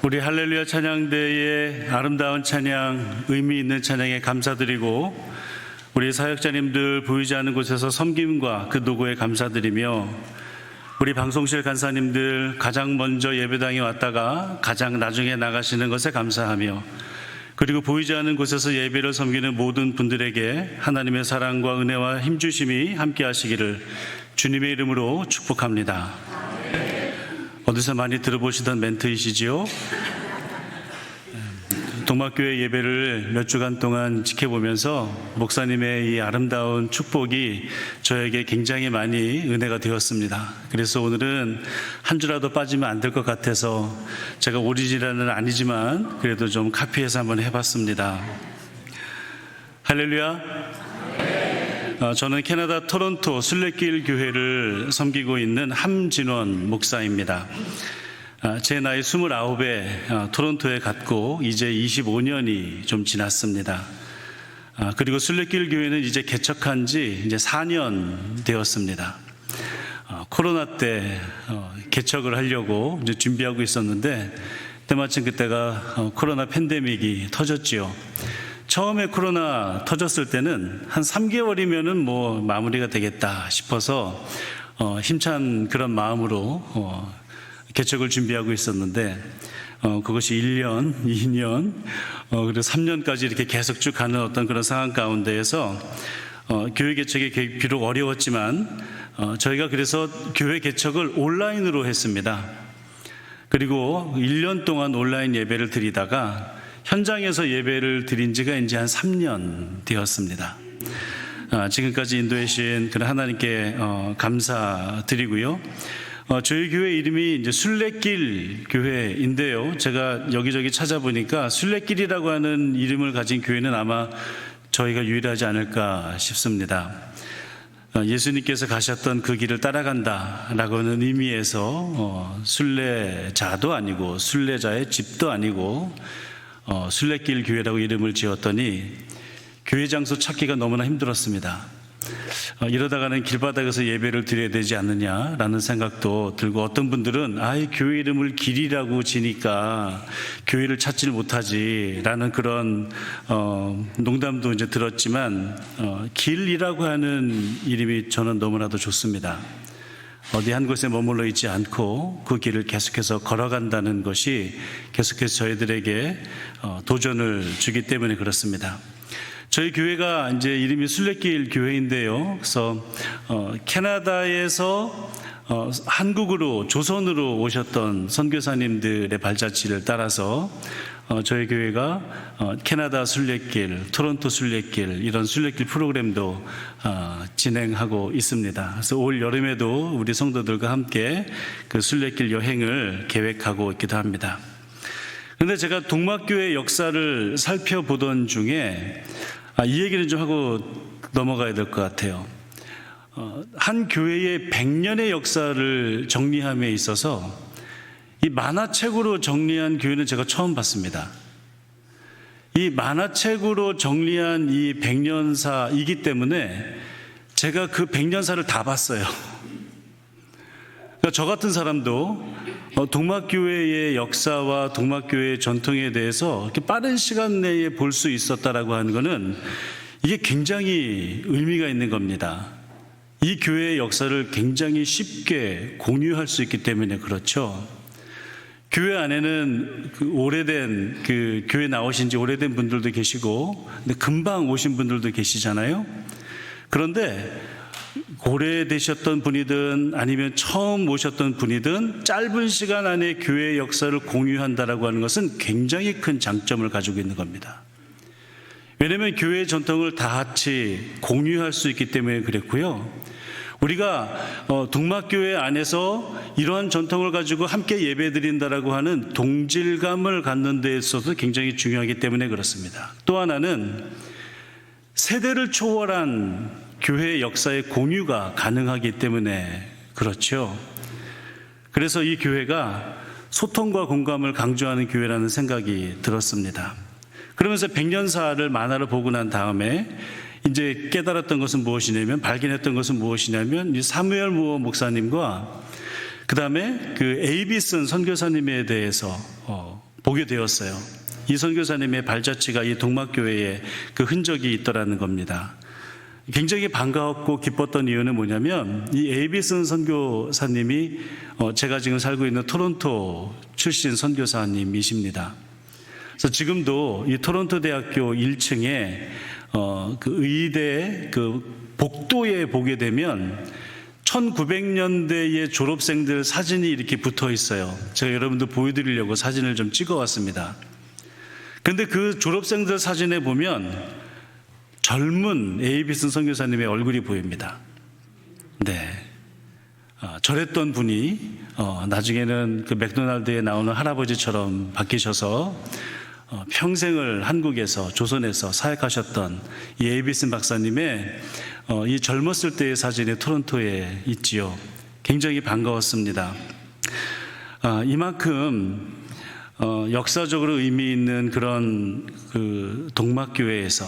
우리 할렐루야 찬양대의 아름다운 찬양, 의미 있는 찬양에 감사드리고 우리 사역자님들 보이지 않는 곳에서 섬김과 그 노고에 감사드리며 우리 방송실 간사님들 가장 먼저 예배당에 왔다가 가장 나중에 나가시는 것에 감사하며 그리고 보이지 않는 곳에서 예배를 섬기는 모든 분들에게 하나님의 사랑과 은혜와 힘주심이 함께 하시기를 주님의 이름으로 축복합니다. 어디서 많이 들어보시던 멘트이시지요? 동막교회 예배를 몇 주간 동안 지켜보면서 목사님의 이 아름다운 축복이 저에게 굉장히 많이 은혜가 되었습니다. 그래서 오늘은 한 주라도 빠지면 안 될 것 같아서 제가 오리지널은 아니지만 그래도 좀 카피해서 한번 해봤습니다. 할렐루야. 저는 캐나다 토론토 순례길 교회를 섬기고 있는 함진원 목사입니다. 제 나이 29에 토론토에 갔고 이제 25년이 좀 지났습니다. 그리고 순례길 교회는 이제 개척한 지 이제 4년 되었습니다. 코로나 때 개척을 하려고 이제 준비하고 있었는데 때마침 그때가 코로나 팬데믹이 터졌지요. 처음에 코로나 터졌을 때는 한 3개월이면은 뭐 마무리가 되겠다 싶어서 힘찬 그런 마음으로 개척을 준비하고 있었는데 그것이 1년, 2년, 그리고 3년까지 이렇게 계속 쭉 가는 어떤 그런 상황 가운데에서 교회 개척이 비록 어려웠지만 저희가 그래서 교회 개척을 온라인으로 했습니다. 그리고 1년 동안 온라인 예배를 드리다가 현장에서 예배를 드린 지가 이제 한 3년 되었습니다. 지금까지 인도해 주신 그런 하나님께 감사드리고요. 저희 교회 이름이 이제 순례길 교회인데요. 제가 여기저기 찾아보니까 순례길이라고 하는 이름을 가진 교회는 아마 저희가 유일하지 않을까 싶습니다. 예수님께서 가셨던 그 길을 따라간다라고 하는 의미에서 순례자도 아니고 순례자의 집도 아니고 순례길 교회라고 이름을 지었더니 교회 장소 찾기가 너무나 힘들었습니다. 이러다가는 길바닥에서 예배를 드려야 되지 않느냐라는 생각도 들고 어떤 분들은 교회 이름을 길이라고 지니까 교회를 찾질 못하지라는 그런 농담도 이제 들었지만 길이라고 하는 이름이 저는 너무나도 좋습니다. 어디 한 곳에 머물러 있지 않고 그 길을 계속해서 걸어간다는 것이 계속해서 저희들에게 도전을 주기 때문에 그렇습니다. 저희 교회가 이제 이름이 순례길 교회인데요. 그래서 캐나다에서 한국으로 조선으로 오셨던 선교사님들의 발자취를 따라서 저희 교회가 캐나다 순례길, 토론토 순례길 이런 순례길 프로그램도 진행하고 있습니다. 그래서 올 여름에도 우리 성도들과 함께 그 순례길 여행을 계획하고 있기도 합니다. 그런데 제가 동막교회 역사를 살펴보던 중에 이 얘기는 좀 하고 넘어가야 될 것 같아요. 한 교회의 100년의 역사를 정리함에 있어서 이 만화책으로 정리한 교회는 제가 처음 봤습니다. 이 만화책으로 정리한 이 100년사이기 때문에 제가 그 100년사를 다 봤어요. 그러니까 저 같은 사람도 동막교회의 역사와 동막교회의 전통에 대해서 이렇게 빠른 시간 내에 볼 수 있었다라고 하는 것은 이게 굉장히 의미가 있는 겁니다. 이 교회의 역사를 굉장히 쉽게 공유할 수 있기 때문에 그렇죠. 교회 안에는 오래된 교회 나오신 지 오래된 분들도 계시고 근데 금방 오신 분들도 계시잖아요. 그런데 오래되셨던 분이든 아니면 처음 오셨던 분이든 짧은 시간 안에 교회의 역사를 공유한다라고 하는 것은 굉장히 큰 장점을 가지고 있는 겁니다. 왜냐하면 교회의 전통을 다 같이 공유할 수 있기 때문에 그랬고요. 우리가 동막교회 안에서 이러한 전통을 가지고 함께 예배드린다라고 하는 동질감을 갖는 데 있어서 굉장히 중요하기 때문에 그렇습니다. 또 하나는 세대를 초월한 교회의 역사의 공유가 가능하기 때문에 그렇죠. 그래서 이 교회가 소통과 공감을 강조하는 교회라는 생각이 들었습니다. 그러면서 100년사를 만화를 보고 난 다음에 이제 깨달았던 것은 무엇이냐면, 발견했던 것은 무엇이냐면, 사무엘 무어 목사님과 그 다음에 그 에이비슨 선교사님에 대해서 보게 되었어요. 이 선교사님의 발자취가 이 동막교회에 그 흔적이 있더라는 겁니다. 굉장히 반가웠고 기뻤던 이유는 뭐냐면 이 에이비슨 선교사님이 제가 지금 살고 있는 토론토 출신 선교사님이십니다. 그래서 지금도 이 토론토 대학교 1층에 그 의대 그 복도에 보게 되면 1900년대의 졸업생들 사진이 이렇게 붙어 있어요. 제가 여러분들 보여드리려고 사진을 좀 찍어 왔습니다. 그런데 그 졸업생들 사진에 보면 젊은 에이비슨 선교사님의 얼굴이 보입니다. 네. 저랬던 분이 나중에는 그 맥도날드에 나오는 할아버지처럼 바뀌셔서 평생을 한국에서 조선에서 사역하셨던 이 에이비슨 박사님의 이 젊었을 때의 사진이 토론토에 있지요. 굉장히 반가웠습니다. 이만큼 역사적으로 의미 있는 그런 그 동막교회에서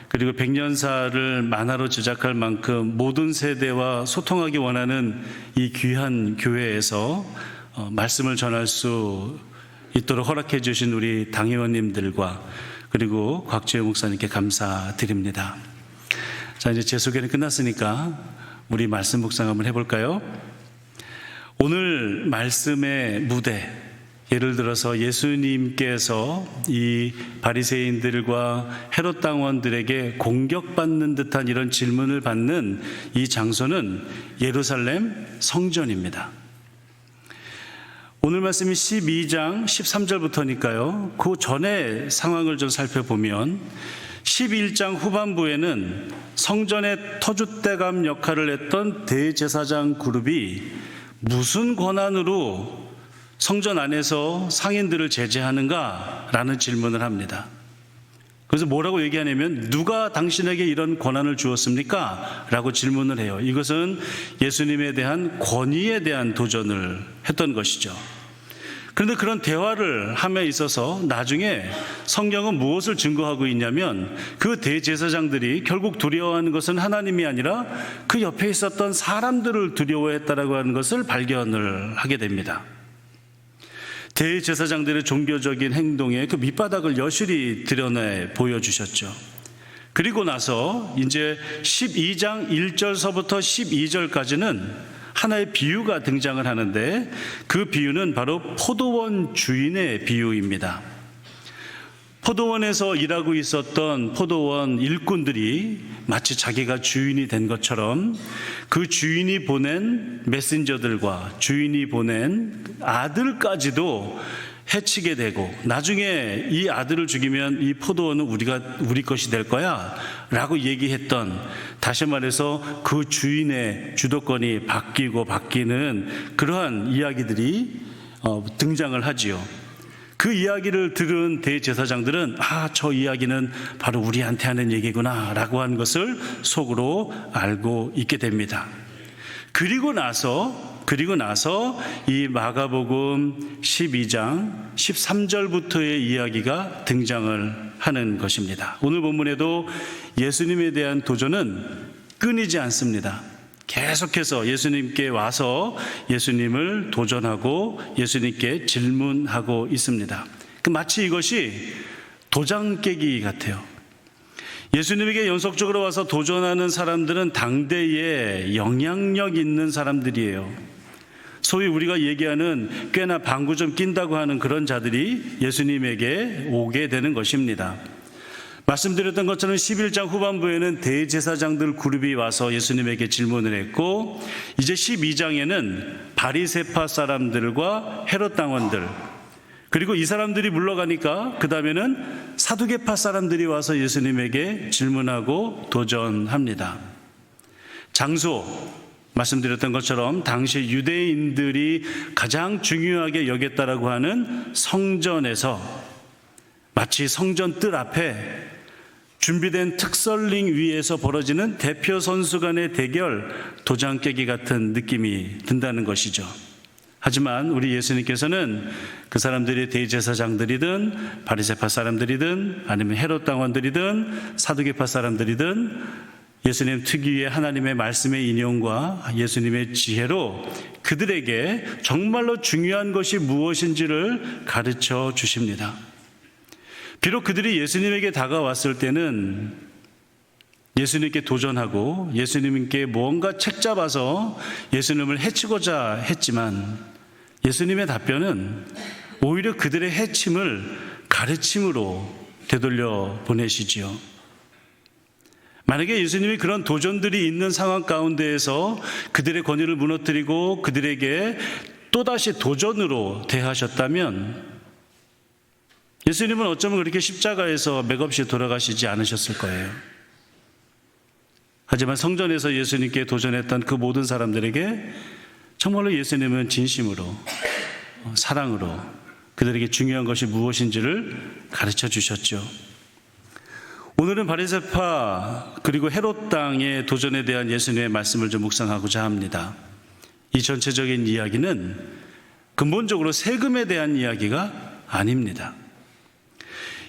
그리고 백년사를 만화로 제작할 만큼 모든 세대와 소통하기 원하는 이 귀한 교회에서 말씀을 전할 수 있도록 허락해 주신 우리 당회원님들과 그리고 곽지효 목사님께 감사드립니다. 자, 이제 제 소개는 끝났으니까 우리 말씀 묵상 한번 해볼까요? 오늘 말씀의 무대, 예를 들어서 예수님께서 이 바리새인들과 헤롯 당원들에게 공격받는 듯한 이런 질문을 받는 이 장소는 예루살렘 성전입니다. 오늘 말씀이 12장 13절부터니까요. 그 전에 상황을 좀 살펴보면 11장 후반부에는 성전의 터줏대감 역할을 했던 대제사장 그룹이 무슨 권한으로 성전 안에서 상인들을 제재하는가라는 질문을 합니다. 그래서 뭐라고 얘기하냐면 누가 당신에게 이런 권한을 주었습니까? 라고 질문을 해요. 이것은 예수님에 대한 권위에 대한 도전을 했던 것이죠. 그런데 그런 대화를 함에 있어서 나중에 성경은 무엇을 증거하고 있냐면 그 대제사장들이 결국 두려워하는 것은 하나님이 아니라 그 옆에 있었던 사람들을 두려워했다라고 하는 것을 발견을 하게 됩니다. 대제사장들의 종교적인 행동에 그 밑바닥을 여실히 드러내 보여주셨죠. 그리고 나서 이제 12장 1절서부터 12절까지는 하나의 비유가 등장을 하는데 그 비유는 바로 포도원 주인의 비유입니다. 포도원에서 일하고 있었던 포도원 일꾼들이 마치 자기가 주인이 된 것처럼 그 주인이 보낸 메신저들과 주인이 보낸 아들까지도 해치게 되고 나중에 이 아들을 죽이면 이 포도원은 우리 것이 될 거야 라고 얘기했던, 다시 말해서 그 주인의 주도권이 바뀌는 그러한 이야기들이 등장을 하지요. 그 이야기를 들은 대제사장들은 저 이야기는 바로 우리한테 하는 얘기구나 라고 하는 것을 속으로 알고 있게 됩니다. 그리고 나서 이 마가복음 12장 13절부터의 이야기가 등장을 하는 것입니다. 오늘 본문에도 예수님에 대한 도전은 끊이지 않습니다. 계속해서 예수님께 와서 예수님을 도전하고 예수님께 질문하고 있습니다. 마치 이것이 도장 깨기 같아요. 예수님에게 연속적으로 와서 도전하는 사람들은 당대에 영향력 있는 사람들이에요. 소위 우리가 얘기하는 꽤나 방구 좀 낀다고 하는 그런 자들이 예수님에게 오게 되는 것입니다. 말씀드렸던 것처럼 11장 후반부에는 대제사장들 그룹이 와서 예수님에게 질문을 했고, 이제 12장에는 바리새파 사람들과 헤롯 당원들, 그리고 이 사람들이 물러가니까 그 다음에는 사두개파 사람들이 와서 예수님에게 질문하고 도전합니다. 장소, 말씀드렸던 것처럼 당시 유대인들이 가장 중요하게 여겼다라고 하는 성전에서 마치 성전 뜰 앞에 준비된 특설링 위에서 벌어지는 대표 선수 간의 대결, 도장 깨기 같은 느낌이 든다는 것이죠. 하지만 우리 예수님께서는 그 사람들이 대제사장들이든 바리새파 사람들이든 아니면 헤롯 당원들이든 사두개파 사람들이든 예수님 특유의 하나님의 말씀의 인용과 예수님의 지혜로 그 그들에게 정말로 중요한 것이 무엇인지를 가르쳐 주십니다. 비록 그들이 예수님에게 다가왔을 때는 예수님께 도전하고 예수님께 무언가 책잡아서 예수님을 해치고자 했지만 예수님의 답변은 오히려 그들의 해침을 가르침으로 되돌려 보내시지요. 만약에 예수님이 그런 도전들이 있는 상황 가운데에서 그들의 권위를 무너뜨리고 그들에게 또다시 도전으로 대하셨다면 예수님은 어쩌면 그렇게 십자가에서 맥없이 돌아가시지 않으셨을 거예요. 하지만 성전에서 예수님께 도전했던 그 모든 사람들에게 정말로 예수님은 진심으로 사랑으로 그들에게 중요한 것이 무엇인지를 가르쳐 주셨죠. 오늘은 바리새파 그리고 헤롯 당의 도전에 대한 예수님의 말씀을 좀 묵상하고자 합니다. 이 전체적인 이야기는 근본적으로 세금에 대한 이야기가 아닙니다.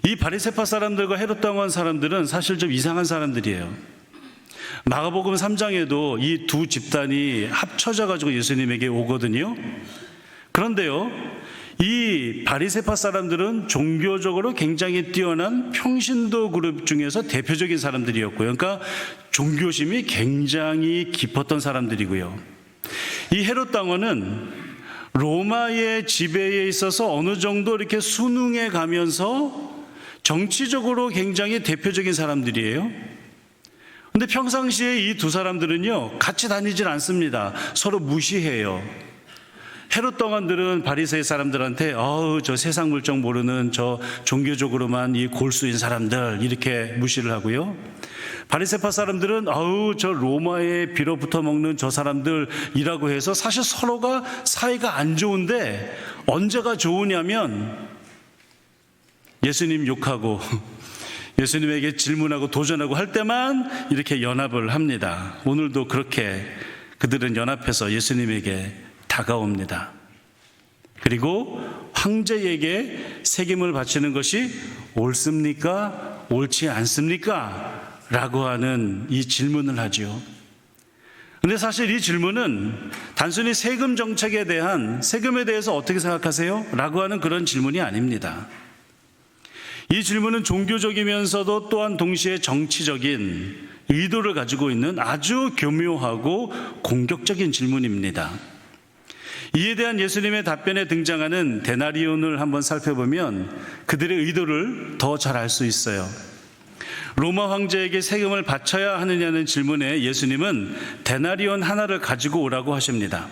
이 바리새파 사람들과 헤롯 당원 사람들은 사실 좀 이상한 사람들이에요. 마가복음 3장에도 이 두 집단이 합쳐져 가지고 예수님에게 오거든요. 그런데요, 이 바리새파 사람들은 종교적으로 굉장히 뛰어난 평신도 그룹 중에서 대표적인 사람들이었고요. 그러니까 종교심이 굉장히 깊었던 사람들이고요. 이 헤롯 당원은 로마의 지배에 있어서 어느 정도 이렇게 순응해 가면서 정치적으로 굉장히 대표적인 사람들이에요. 근데 평상시에 이 두 사람들은요, 같이 다니질 않습니다. 서로 무시해요. 헤롯 당원들은 바리새의 사람들한테 저 세상 물정 모르는 저 종교적으로만 이 골수인 사람들 이렇게 무시를 하고요. 바리새파 사람들은 저 로마에 빌어붙어 먹는 저 사람들이라고 해서 사실 서로가 사이가 안 좋은데 언제가 좋으냐면 예수님 욕하고 예수님에게 질문하고 도전하고 할 때만 이렇게 연합을 합니다. 오늘도 그렇게 그들은 연합해서 예수님에게 다가옵니다. 그리고 황제에게 책임을 바치는 것이 옳습니까? 옳지 않습니까? 라고 하는 이 질문을 하죠. 근데 사실 이 질문은 단순히 세금 정책에 대한 세금에 대해서 어떻게 생각하세요? 라고 하는 그런 질문이 아닙니다. 이 질문은 종교적이면서도 또한 동시에 정치적인 의도를 가지고 있는 아주 교묘하고 공격적인 질문입니다. 이에 대한 예수님의 답변에 등장하는 데나리온을 한번 살펴보면 그들의 의도를 더 잘 알 수 있어요. 로마 황제에게 세금을 바쳐야 하느냐는 질문에 예수님은 데나리온 하나를 가지고 오라고 하십니다.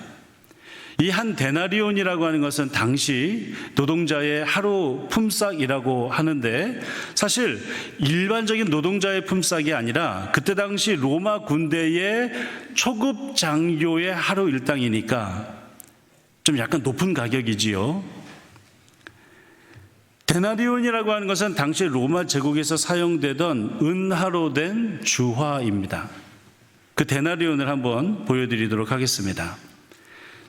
이 한 데나리온이라고 하는 것은 당시 노동자의 하루 품삯이라고 하는데 사실 일반적인 노동자의 품삯이 아니라 그때 당시 로마 군대의 초급 장교의 하루 일당이니까 좀 약간 높은 가격이지요. 데나리온이라고 하는 것은 당시 로마 제국에서 사용되던 은하로 된 주화입니다. 그 데나리온을 한번 보여드리도록 하겠습니다.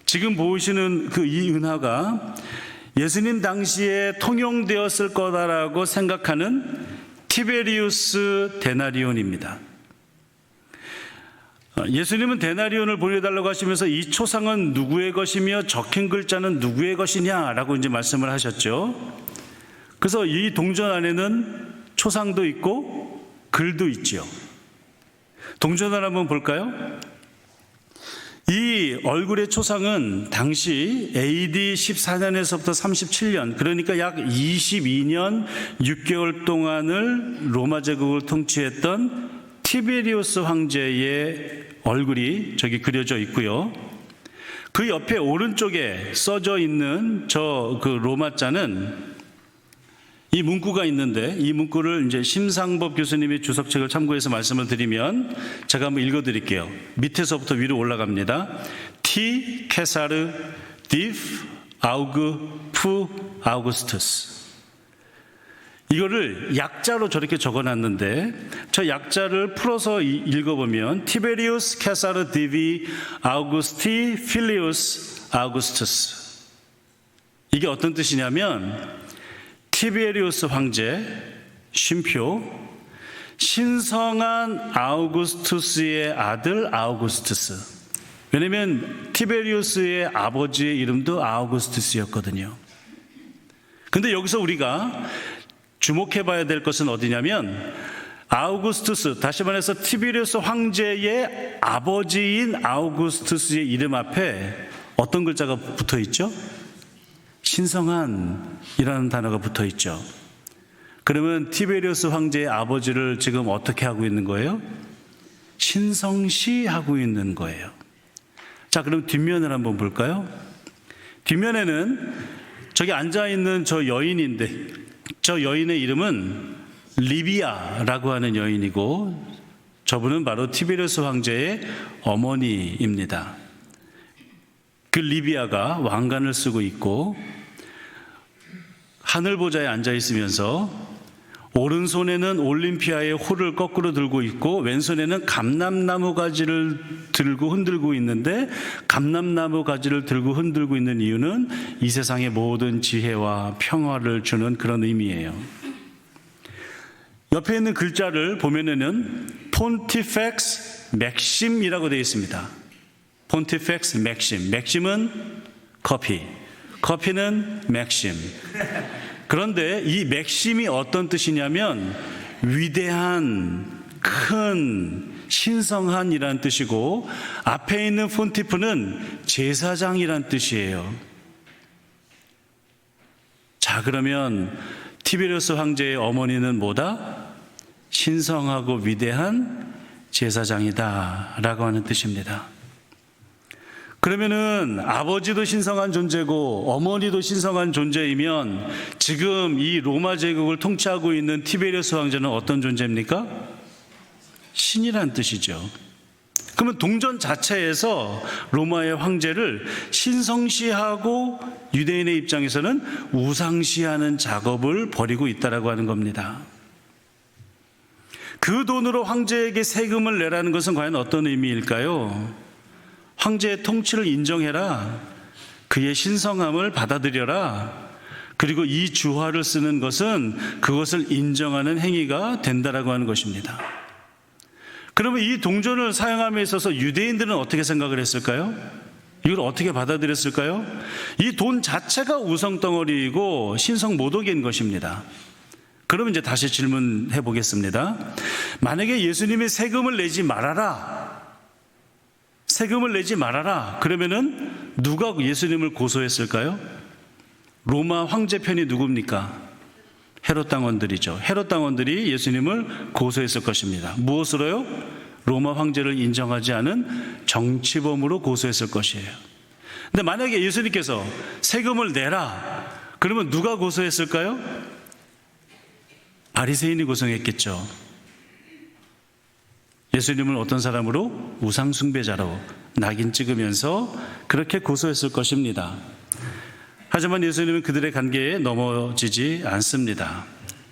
지금 보시는 그 이 은하가 예수님 당시에 통용되었을 거다라고 생각하는 티베리우스 데나리온입니다. 예수님은 데나리온을 보여달라고 하시면서 이 초상은 누구의 것이며 적힌 글자는 누구의 것이냐라고 이제 말씀을 하셨죠. 그래서 이 동전 안에는 초상도 있고 글도 있죠. 동전을 한번 볼까요? 이 얼굴의 초상은 당시 AD 14년에서부터 37년, 그러니까 약 22년 6개월 동안을 로마 제국을 통치했던 티베리우스 황제의 얼굴이 저기 그려져 있고요. 그 옆에 오른쪽에 써져 있는 저 그 로마자는 이 문구가 있는데 이 문구를 이제 심상법 교수님의 주석책을 참고해서 말씀을 드리면 제가 한번 읽어드릴게요. 밑에서부터 위로 올라갑니다. T 케사르 디프 아우그 푸 아우구스투스. 이거를 약자로 저렇게 적어놨는데 저 약자를 풀어서 읽어보면 티베리우스 케사르 디비 아우구스티 필리우스 아우구스투스. 이게 어떤 뜻이냐면 티베리우스 황제 쉼표 신성한 아우구스투스의 아들 아우구스투스. 왜냐하면 티베리우스의 아버지의 이름도 아우구스투스였거든요. 근데 여기서 우리가 주목해 봐야 될 것은 어디냐면 아우구스투스, 다시 말해서 티베리우스 황제의 아버지인 아우구스투스의 이름 앞에 어떤 글자가 붙어 있죠? 신성한이라는 단어가 붙어 있죠. 그러면 티베리우스 황제의 아버지를 지금 어떻게 하고 있는 거예요? 신성시하고 있는 거예요. 자, 그럼 뒷면을 한번 볼까요? 뒷면에는 저기 앉아있는 저 여인인데, 저 여인의 이름은 리비아라고 하는 여인이고, 저분은 바로 티베리우스 황제의 어머니입니다. 그 리비아가 왕관을 쓰고 있고 하늘 보좌에 앉아 있으면서 오른손에는 올림피아의 호를 거꾸로 들고 있고 왼손에는 감람나무 가지를 들고 흔들고 있는데, 감람나무 가지를 들고 흔들고 있는 이유는 이 세상의 모든 지혜와 평화를 주는 그런 의미예요. 옆에 있는 글자를 보면은 폰티펙스 맥심이라고 되어 있습니다. 폰티펙스 맥심. 맥심은 커피, 커피는 맥심. 그런데 이 맥심이 어떤 뜻이냐면 위대한, 큰, 신성한이란 뜻이고, 앞에 있는 폰티프는 제사장이란 뜻이에요. 자, 그러면 티베리우스 황제의 어머니는 뭐다? 신성하고 위대한 제사장이다 라고 하는 뜻입니다. 그러면은 아버지도 신성한 존재고 어머니도 신성한 존재이면 지금 이 로마 제국을 통치하고 있는 티베리우스 황제는 어떤 존재입니까? 신이란 뜻이죠. 그러면 동전 자체에서 로마의 황제를 신성시하고 유대인의 입장에서는 우상시하는 작업을 벌이고 있다라고 하는 겁니다. 그 돈으로 황제에게 세금을 내라는 것은 과연 어떤 의미일까요? 황제의 통치를 인정해라, 그의 신성함을 받아들여라, 그리고 이 주화를 쓰는 것은 그것을 인정하는 행위가 된다라고 하는 것입니다. 그러면 이 동전을 사용함에 있어서 유대인들은 어떻게 생각을 했을까요? 이걸 어떻게 받아들였을까요? 이 돈 자체가 우상덩어리이고 신성모독인 것입니다. 그러면 이제 다시 질문해 보겠습니다. 만약에 예수님이 세금을 내지 말아라, 세금을 내지 말아라, 그러면은 누가 예수님을 고소했을까요? 로마 황제 편이 누굽니까? 헤롯 당원들이죠. 헤롯 당원들이 예수님을 고소했을 것입니다. 무엇으로요? 로마 황제를 인정하지 않은 정치범으로 고소했을 것이에요. 근데 만약에 예수님께서 세금을 내라, 그러면 누가 고소했을까요? 바리새인이 고소했겠죠. 예수님을 어떤 사람으로? 우상숭배자로 낙인 찍으면서 그렇게 고소했을 것입니다. 하지만 예수님은 그들의 관계에 넘어지지 않습니다.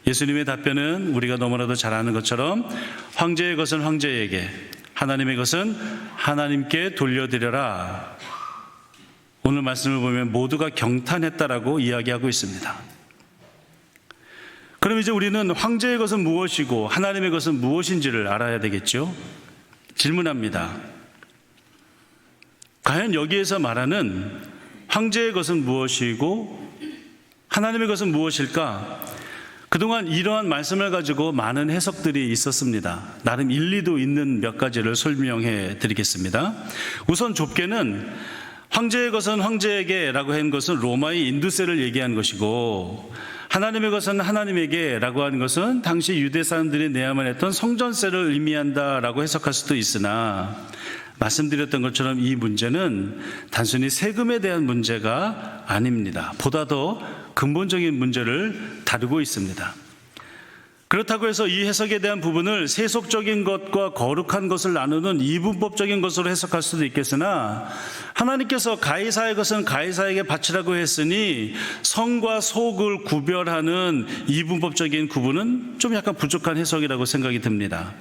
예수님의 답변은 우리가 너무나도 잘 아는 것처럼 황제의 것은 황제에게, 하나님의 것은 하나님께 돌려드려라. 오늘 말씀을 보면 모두가 경탄했다라고 이야기하고 있습니다. 그럼 이제 우리는 황제의 것은 무엇이고 하나님의 것은 무엇인지를 알아야 되겠죠? 질문합니다. 과연 여기에서 말하는 황제의 것은 무엇이고 하나님의 것은 무엇일까? 그동안 이러한 말씀을 가지고 많은 해석들이 있었습니다. 나름 일리도 있는 몇 가지를 설명해 드리겠습니다. 우선 좁게는 황제의 것은 황제에게 라고 한 것은 로마의 인두세를 얘기한 것이고, 하나님의 것은 하나님에게 라고 하는 것은 당시 유대 사람들이 내야만 했던 성전세를 의미한다라고 해석할 수도 있으나, 말씀드렸던 것처럼 이 문제는 단순히 세금에 대한 문제가 아닙니다. 보다 더 근본적인 문제를 다루고 있습니다. 그렇다고 해서 이 해석에 대한 부분을 세속적인 것과 거룩한 것을 나누는 이분법적인 것으로 해석할 수도 있겠으나, 하나님께서 가이사의 것은 가이사에게 바치라고 했으니 성과 속을 구별하는 이분법적인 구분은 좀 약간 부족한 해석이라고 생각이 듭니다.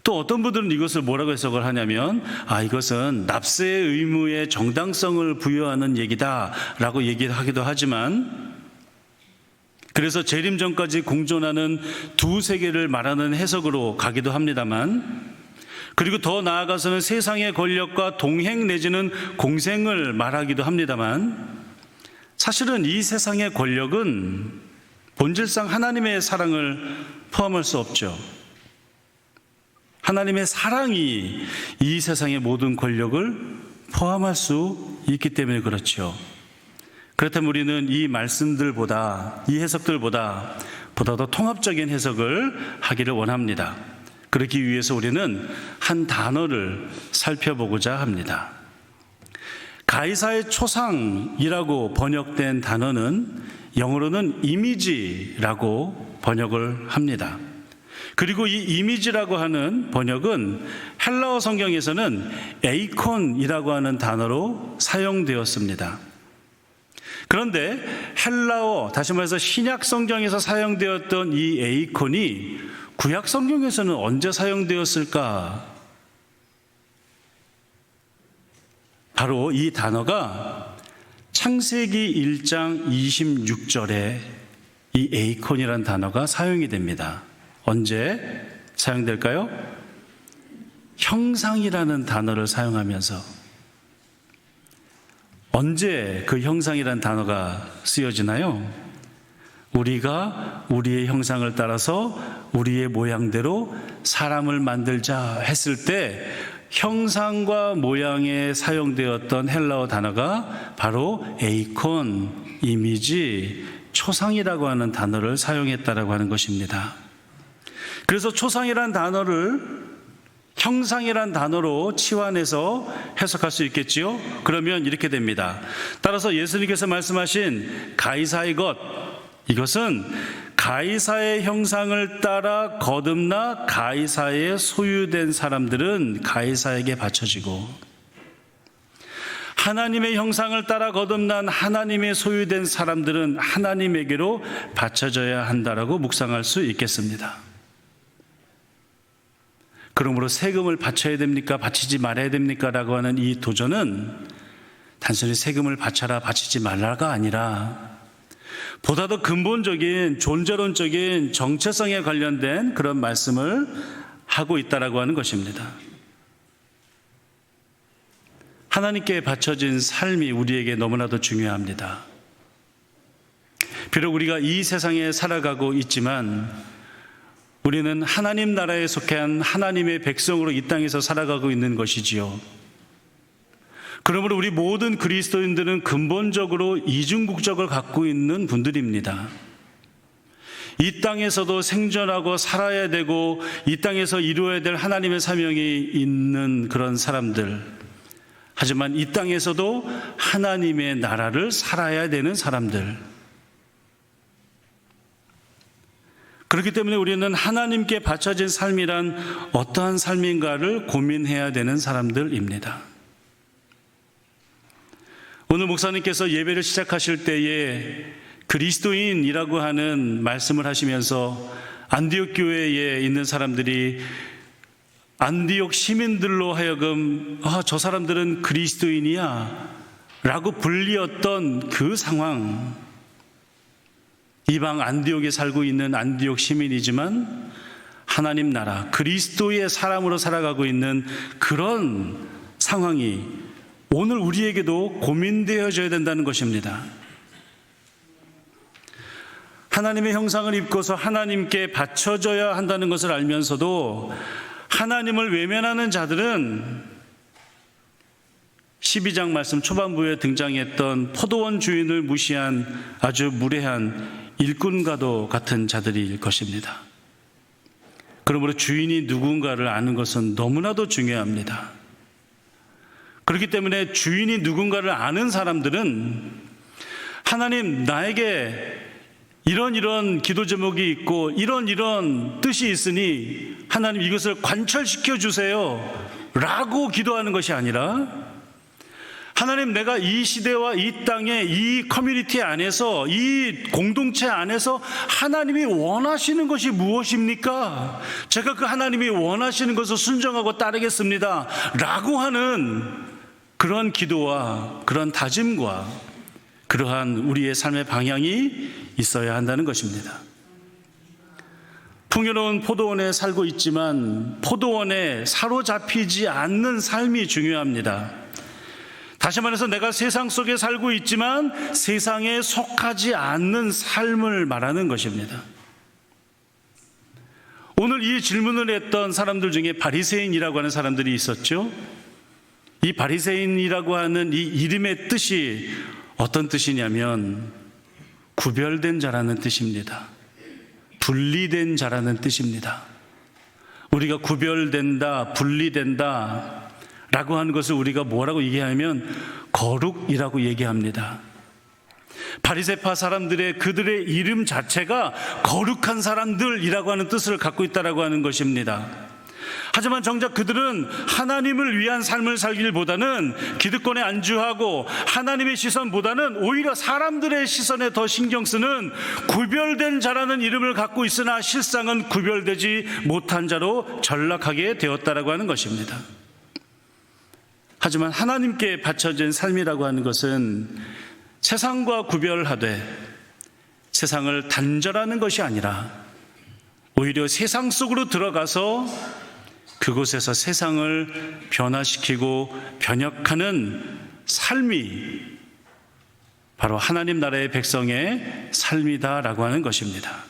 또 어떤 분들은 이것을 뭐라고 해석을 하냐면, 이것은 납세의 의무의 정당성을 부여하는 얘기다라고 얘기하기도 하지만, 그래서 재림 전까지 공존하는 두 세계를 말하는 해석으로 가기도 합니다만, 그리고 더 나아가서는 세상의 권력과 동행 내지는 공생을 말하기도 합니다만, 사실은 이 세상의 권력은 본질상 하나님의 사랑을 포함할 수 없죠. 하나님의 사랑이 이 세상의 모든 권력을 포함할 수 있기 때문에 그렇죠. 그렇다면 우리는 이 말씀들보다, 이 해석들보다 보다 더 통합적인 해석을 하기를 원합니다. 그러기 위해서 우리는 한 단어를 살펴보고자 합니다. 가이사의 초상이라고 번역된 단어는 영어로는 이미지라고 번역을 합니다. 그리고 이 이미지라고 하는 번역은 헬라어 성경에서는 에이콘이라고 하는 단어로 사용되었습니다. 그런데 헬라어, 다시 말해서 신약 성경에서 사용되었던 이 에이콘이 구약 성경에서는 언제 사용되었을까? 바로 이 단어가 창세기 1장 26절에 이 에이콘이라는 단어가 사용이 됩니다. 언제 사용될까요? 형상이라는 단어를 사용하면서. 언제 그 형상이라는 단어가 쓰여지나요? 우리가 우리의 형상을 따라서 우리의 모양대로 사람을 만들자 했을 때 형상과 모양에 사용되었던 헬라어 단어가 바로 에이콘, 이미지, 초상이라고 하는 단어를 사용했다라고 하는 것입니다. 그래서 초상이라는 단어를 형상이란 단어로 치환해서 해석할 수 있겠지요? 그러면 이렇게 됩니다. 따라서 예수님께서 말씀하신 가이사의 것, 이것은 가이사의 형상을 따라 거듭나 가이사에 소유된 사람들은 가이사에게 바쳐지고, 하나님의 형상을 따라 거듭난 하나님의 소유된 사람들은 하나님에게로 바쳐져야 한다라고 묵상할 수 있겠습니다. 그러므로 세금을 바쳐야 됩니까? 바치지 말아야 됩니까? 라고 하는 이 도전은 단순히 세금을 바쳐라, 바치지 말라가 아니라 보다 더 근본적인 존재론적인 정체성에 관련된 그런 말씀을 하고 있다라고 하는 것입니다. 하나님께 바쳐진 삶이 우리에게 너무나도 중요합니다. 비록 우리가 이 세상에 살아가고 있지만 우리는 하나님 나라에 속한 하나님의 백성으로 이 땅에서 살아가고 있는 것이지요. 그러므로 우리 모든 그리스도인들은 근본적으로 이중국적을 갖고 있는 분들입니다. 이 땅에서도 생존하고 살아야 되고 이 땅에서 이루어야 될 하나님의 사명이 있는 그런 사람들, 하지만 이 땅에서도 하나님의 나라를 살아야 되는 사람들, 그렇기 때문에 우리는 하나님께 바쳐진 삶이란 어떠한 삶인가를 고민해야 되는 사람들입니다. 오늘 목사님께서 예배를 시작하실 때에 그리스도인이라고 하는 말씀을 하시면서 안디옥 교회에 있는 사람들이 안디옥 시민들로 하여금 저 사람들은 그리스도인이야 라고 불리었던 그 상황, 이방 안디옥에 살고 있는 안디옥 시민이지만 하나님 나라 그리스도의 사람으로 살아가고 있는 그런 상황이 오늘 우리에게도 고민되어져야 된다는 것입니다. 하나님의 형상을 입고서 하나님께 바쳐져야 한다는 것을 알면서도 하나님을 외면하는 자들은 12장 말씀 초반부에 등장했던 포도원 주인을 무시한 아주 무례한 일꾼과도 같은 자들일 것입니다. 그러므로 주인이 누군가를 아는 것은 너무나도 중요합니다. 그렇기 때문에 주인이 누군가를 아는 사람들은 하나님, 나에게 이런 기도 제목이 있고 이런 뜻이 있으니 하나님 이것을 관철시켜 주세요 라고 기도하는 것이 아니라, 하나님, 내가 이 시대와 이 땅에 이 커뮤니티 안에서 이 공동체 안에서 하나님이 원하시는 것이 무엇입니까? 제가 그 하나님이 원하시는 것을 순종하고 따르겠습니다 라고 하는 그런 기도와 그런 다짐과 그러한 우리의 삶의 방향이 있어야 한다는 것입니다. 풍요로운 포도원에 살고 있지만 포도원에 사로잡히지 않는 삶이 중요합니다. 다시 말해서 내가 세상 속에 살고 있지만 세상에 속하지 않는 삶을 말하는 것입니다. 오늘 이 질문을 했던 사람들 중에 바리새인이라고 하는 사람들이 있었죠. 이 바리새인이라고 하는 이 이름의 뜻이 어떤 뜻이냐면 구별된 자라는 뜻입니다. 분리된 자라는 뜻입니다. 우리가 구별된다, 분리된다 라고 하는 것을 우리가 뭐라고 얘기하면 거룩이라고 얘기합니다. 바리새파 사람들의 그들의 이름 자체가 거룩한 사람들이라고 하는 뜻을 갖고 있다라고 하는 것입니다. 하지만 정작 그들은 하나님을 위한 삶을 살기보다는 기득권에 안주하고 하나님의 시선보다는 오히려 사람들의 시선에 더 신경 쓰는 구별된 자라는 이름을 갖고 있으나 실상은 구별되지 못한 자로 전락하게 되었다라고 하는 것입니다. 하지만 하나님께 바쳐진 삶이라고 하는 것은 세상과 구별하되 세상을 단절하는 것이 아니라 오히려 세상 속으로 들어가서 그곳에서 세상을 변화시키고 변혁하는 삶이 바로 하나님 나라의 백성의 삶이다라고 하는 것입니다.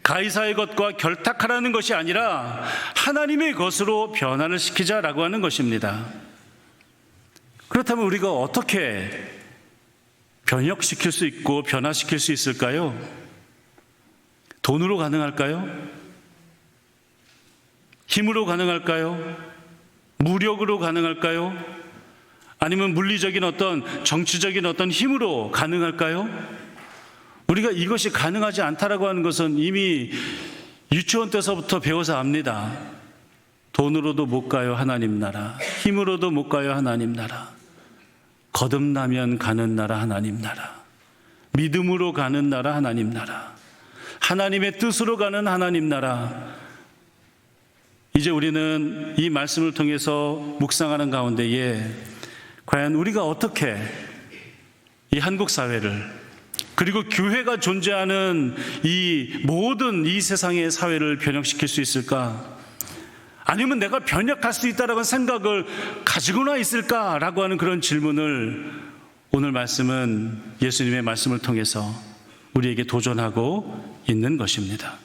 가이사의 것과 결탁하라는 것이 아니라 하나님의 것으로 변화를 시키자라고 하는 것입니다. 그렇다면 우리가 어떻게 변혁시킬 수 있고 변화시킬 수 있을까요? 돈으로 가능할까요? 힘으로 가능할까요? 무력으로 가능할까요? 아니면 물리적인 어떤 정치적인 어떤 힘으로 가능할까요? 우리가 이것이 가능하지 않다라고 하는 것은 이미 유치원 때서부터 배워서 압니다. 돈으로도 못 가요, 하나님 나라. 힘으로도 못 가요, 하나님 나라. 거듭나면 가는 나라, 하나님 나라. 믿음으로 가는 나라, 하나님 나라. 하나님의 뜻으로 가는 하나님 나라. 이제 우리는 이 말씀을 통해서 묵상하는 가운데에 과연 우리가 어떻게 이 한국 사회를 그리고 교회가 존재하는 이 모든 이 세상의 사회를 변혁시킬 수 있을까? 아니면 내가 변혁할 수 있다라는 생각을 가지고나 있을까라고 하는 그런 질문을 오늘 말씀은 예수님의 말씀을 통해서 우리에게 도전하고 있는 것입니다.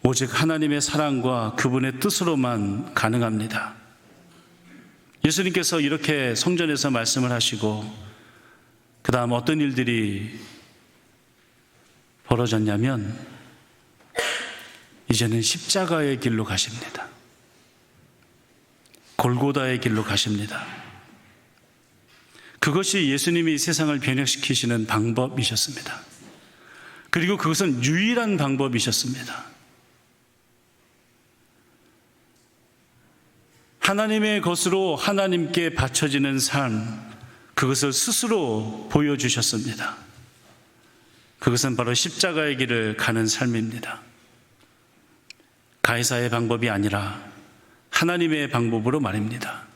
오직 하나님의 사랑과 그분의 뜻으로만 가능합니다. 예수님께서 이렇게 성전에서 말씀을 하시고 그 다음 어떤 일들이 벌어졌냐면 이제는 십자가의 길로 가십니다. 골고다의 길로 가십니다. 그것이 예수님이 세상을 변혁시키시는 방법이셨습니다. 그리고 그것은 유일한 방법이셨습니다. 하나님의 것으로 하나님께 바쳐지는 삶, 그것을 스스로 보여주셨습니다. 그것은 바로 십자가의 길을 가는 삶입니다. 가이사의 방법이 아니라 하나님의 방법으로 말입니다.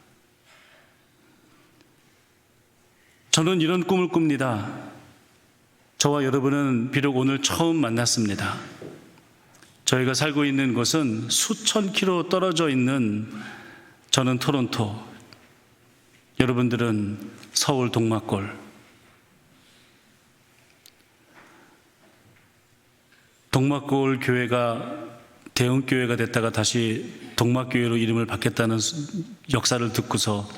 저는 이런 꿈을 꿉니다. 저와 여러분은 비록 오늘 처음 만났습니다. 저희가 살고 있는 곳은 수천 킬로 떨어져 있는 저는 토론토, 여러분들은 서울 동막골. 동막골 교회가 대형교회가 됐다가 다시 동막교회로 이름을 바뀌었다는 역사를 듣고서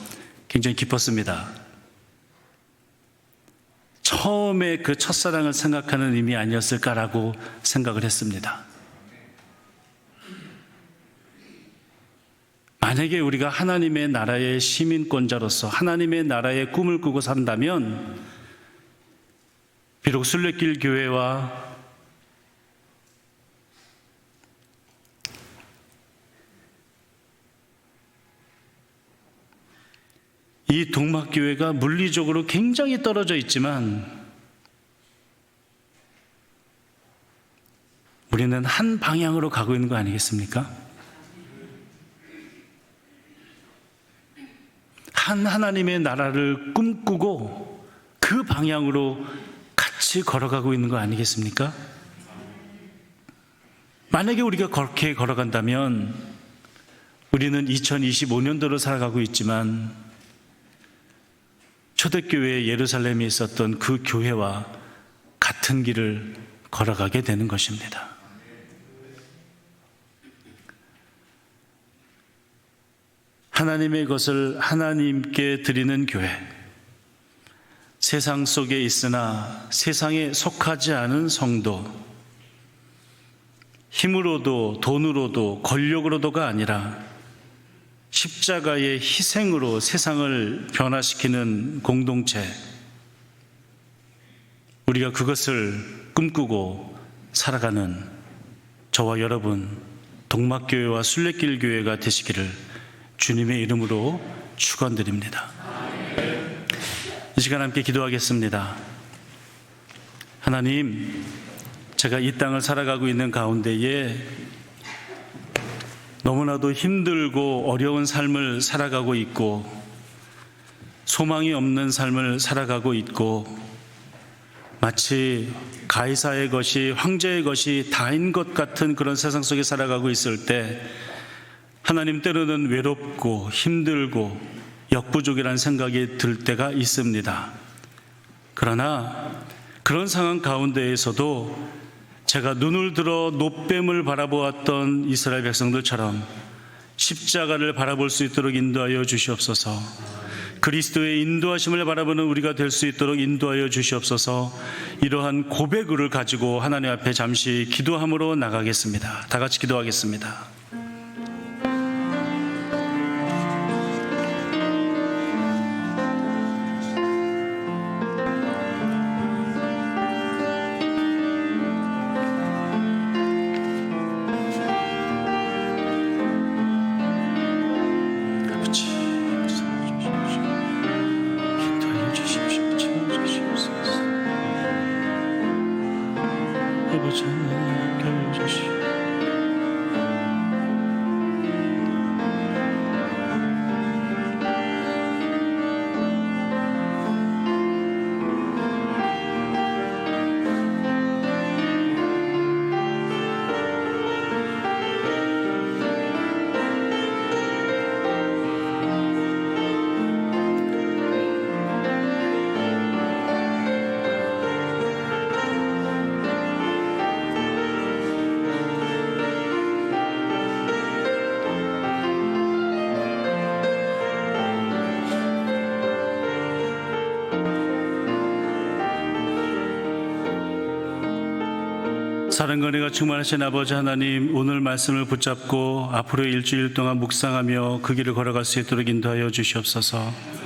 굉장히 기뻤습니다. 처음에 그 첫사랑을 생각하는 의미 아니었을까라고 생각을 했습니다. 만약에 우리가 하나님의 나라의 시민권자로서 하나님의 나라의 꿈을 꾸고 산다면 비록 순례길 교회와 이 동막교회가 물리적으로 굉장히 떨어져 있지만 우리는 한 방향으로 가고 있는 거 아니겠습니까? 한 하나님의 나라를 꿈꾸고 그 방향으로 같이 걸어가고 있는 거 아니겠습니까? 만약에 우리가 그렇게 걸어간다면 우리는 2025년도로 살아가고 있지만 초대교회 예루살렘에 있었던 그 교회와 같은 길을 걸어가게 되는 것입니다. 하나님의 것을 하나님께 드리는 교회, 세상 속에 있으나 세상에 속하지 않은 성도, 힘으로도 돈으로도 권력으로도가 아니라 십자가의 희생으로 세상을 변화시키는 공동체, 우리가 그것을 꿈꾸고 살아가는 저와 여러분 동막교회와 순례길 교회가 되시기를 주님의 이름으로 축원드립니다. 이 시간 함께 기도하겠습니다. 하나님, 제가 이 땅을 살아가고 있는 가운데에 너무나도 힘들고 어려운 삶을 살아가고 있고 소망이 없는 삶을 살아가고 있고 마치 가이사의 것이 황제의 것이 다인 것 같은 그런 세상 속에 살아가고 있을 때 하나님, 때로는 외롭고 힘들고 역부족이라는 생각이 들 때가 있습니다. 그러나 그런 상황 가운데에서도 제가 눈을 들어 놋뱀을 바라보았던 이스라엘 백성들처럼 십자가를 바라볼 수 있도록 인도하여 주시옵소서. 그리스도의 인도하심을 바라보는 우리가 될 수 있도록 인도하여 주시옵소서. 이러한 고백을 가지고 하나님 앞에 잠시 기도함으로 나가겠습니다. 다 같이 기도하겠습니다. 사랑과 은혜가 충만하신 아버지 하나님, 오늘 말씀을 붙잡고 앞으로 일주일 동안 묵상하며 그 길을 걸어갈 수 있도록 인도하여 주시옵소서.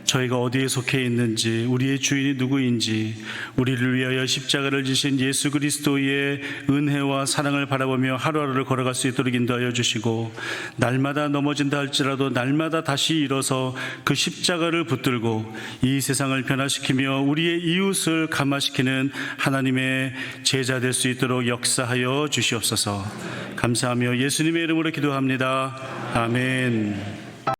저희가 어디에 속해 있는지, 우리의 주인이 누구인지, 우리를 위하여 십자가를 지신 예수 그리스도의 은혜와 사랑을 바라보며 하루하루를 걸어갈 수 있도록 인도하여 주시고, 날마다 넘어진다 할지라도 날마다 다시 일어서 그 십자가를 붙들고 이 세상을 변화시키며 우리의 이웃을 감화시키는 하나님의 제자 될 수 있도록 역사하여 주시옵소서. 감사하며 예수님의 이름으로 기도합니다. 아멘.